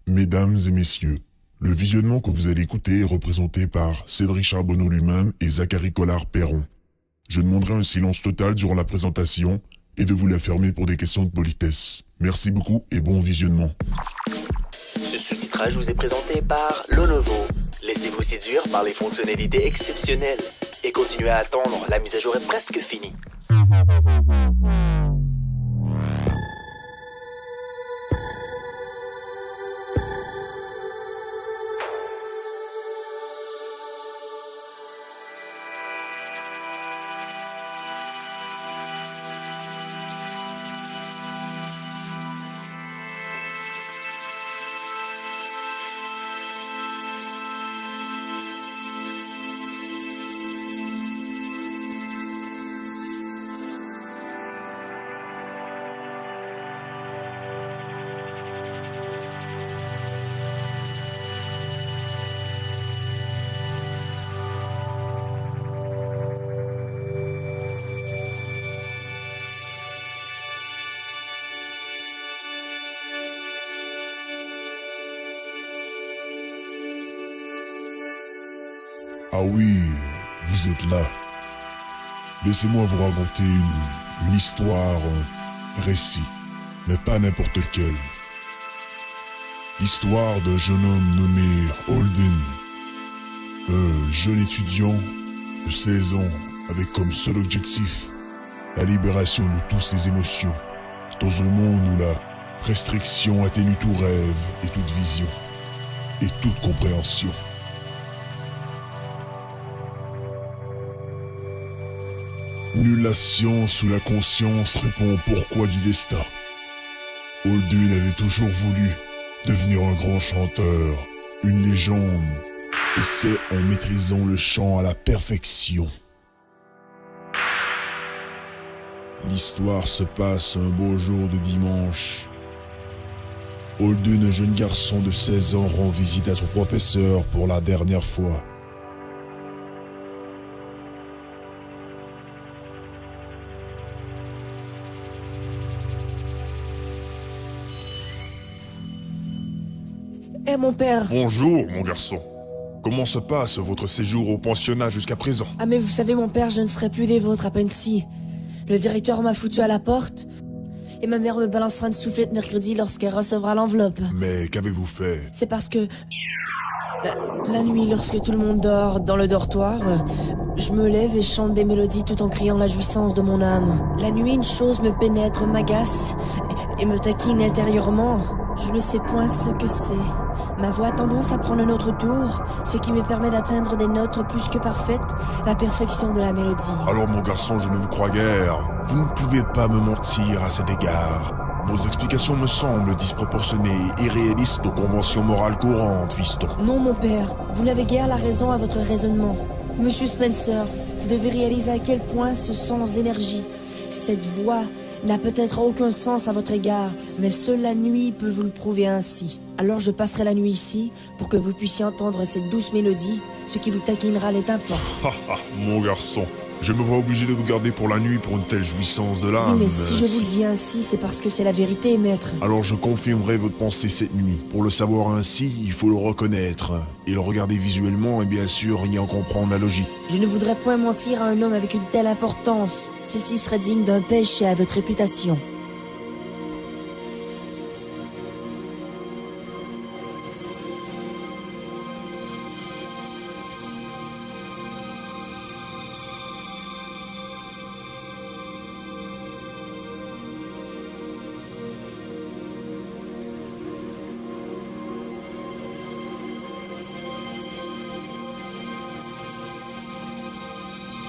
Mesdames et messieurs, le visionnement que vous allez écouter est représenté par Cédric Charbonneau lui-même et Zachary Collard-Perron. Je demanderai un silence total durant la présentation et de vous la fermer pour des questions de politesse. Merci beaucoup et bon visionnement. Ce sous-titrage vous est présenté par Lenovo. Laissez-vous séduire par les fonctionnalités exceptionnelles et continuez à attendre, la mise à jour est presque finie. Ah oui, vous êtes là. Laissez-moi vous raconter une histoire, un récit, mais pas n'importe lequel. L'histoire d'un jeune homme nommé Holden. Un jeune étudiant de 16 ans avec comme seul objectif la libération de toutes ses émotions dans un monde où la restriction atténue tout rêve et toute vision et toute compréhension. Nulle la science ou la conscience répond au pourquoi du destin. Holden avait toujours voulu devenir un grand chanteur, une légende, et ce en maîtrisant le chant à la perfection. L'histoire se passe un beau jour de dimanche. Holden, un jeune garçon de 16 ans, rend visite à son professeur pour la dernière fois. Eh mon père! Bonjour, mon garçon. Comment se passe votre séjour au pensionnat jusqu'à présent? Ah mais vous savez mon père, je ne serai plus des vôtres à peine si. Le directeur m'a foutu à la porte et ma mère me balancera une soufflette mercredi lorsqu'elle recevra l'enveloppe. Mais qu'avez-vous fait? C'est parce que... La nuit, lorsque tout le monde dort dans le dortoir, je me lève et chante des mélodies tout en criant la jouissance de mon âme. La nuit, une chose me pénètre, m'agace et me taquine intérieurement. Je ne sais point ce que c'est. Ma voix a tendance à prendre un autre tour, ce qui me permet d'atteindre des notes plus que parfaites, la perfection de la mélodie. Alors, mon garçon, je ne vous crois guère. Vous ne pouvez pas me mentir à cet égard. Vos explications me semblent disproportionnées et irréalistes aux conventions morales courantes, fiston. Non, mon père, vous n'avez guère la raison à votre raisonnement. Monsieur Spencer, vous devez réaliser à quel point ce sens d'énergie, cette voix, n'a peut-être aucun sens à votre égard, mais seule la nuit peut vous le prouver ainsi. Alors je passerai la nuit ici pour que vous puissiez entendre cette douce mélodie, ce qui vous taquinera les tympans. Mon garçon, je me vois obligé de vous garder pour la nuit pour une telle jouissance de l'âme. Oui, mais si je vous le dis ainsi, c'est parce que c'est la vérité, maître. Alors je confirmerai votre pensée cette nuit. Pour le savoir ainsi, il faut le reconnaître. Et le regarder visuellement et bien sûr y en comprendre la logique. Je ne voudrais point mentir à un homme avec une telle importance. Ceci serait digne d'un péché à votre réputation.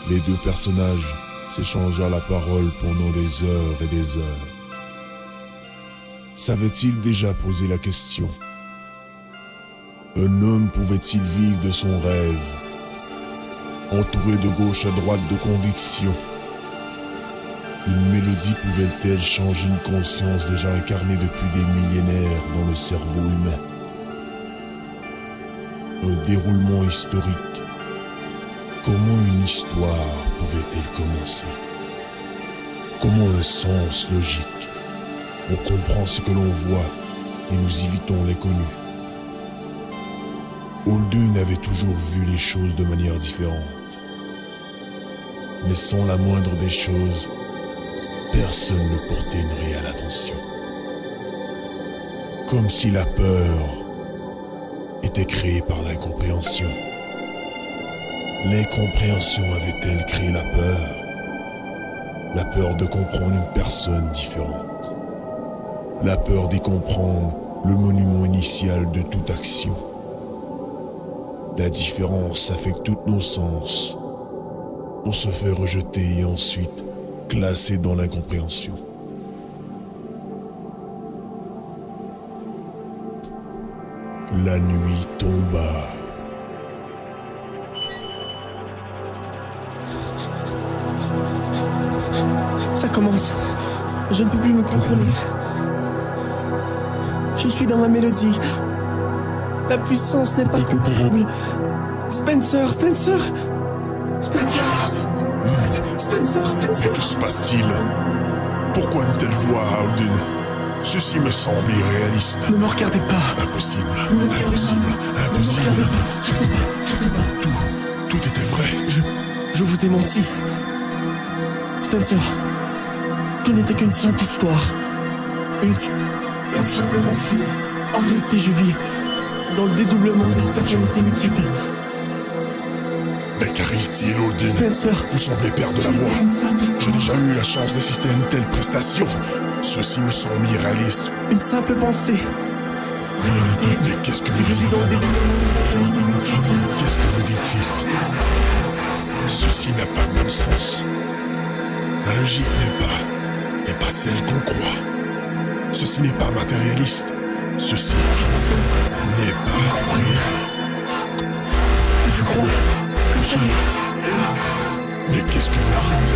Les deux personnages s'échangèrent la parole pendant des heures et des heures. Savait-il déjà poser la question? Un homme pouvait-il vivre de son rêve, entouré de gauche à droite de convictions? Une mélodie pouvait-elle changer une conscience déjà incarnée depuis des millénaires dans le cerveau humain? Un déroulement historique. Comment une histoire pouvait-elle commencer? Comment un sens logique? On comprend ce que l'on voit et nous évitons l'inconnu. Holden avait toujours vu les choses de manière différente. Mais sans la moindre des choses, personne ne portait une réelle attention. Comme si la peur était créée par l'incompréhension. L'incompréhension avait-elle créé la peur? La peur de comprendre une personne différente. La peur d'y comprendre le monument initial de toute action. La différence affecte tous nos sens. On se fait rejeter et ensuite classer dans l'incompréhension. La nuit tomba. Ça commence. Je ne peux plus me contrôler. Je suis dans ma mélodie. La puissance n'est pas comparable. Spencer. Que se passe-t-il? Pourquoi une telle voix, Holden? Ceci me semble irréaliste. Ne me regardez pas. Impossible. Tout. Tout était vrai. Je vous ai menti. Spencer, tout n'était qu'une simple histoire. Une simple pensée. En réalité, je vis dans le dédoublement d'une personnalité multiple. Mais qu'arrive-t-il, Holden? Spencer, Vous semblez perdre la voix. une simple Je n'ai histoire. jamais eu la chance d'assister à une telle prestation. Ceci me semble irréaliste. Une simple pensée. Mais qu'est-ce que vous Je vis dites? dans le dédoublement d'une personnalité multiple. Qu'est-ce que vous dites, fils? Ceci n'a pas de bon sens. La logique n'est pas celle qu'on croit. Ceci n'est pas matérialiste. Ceci n'est pas réel. Je crois que ça y est. Mais qu'est-ce que vous dites?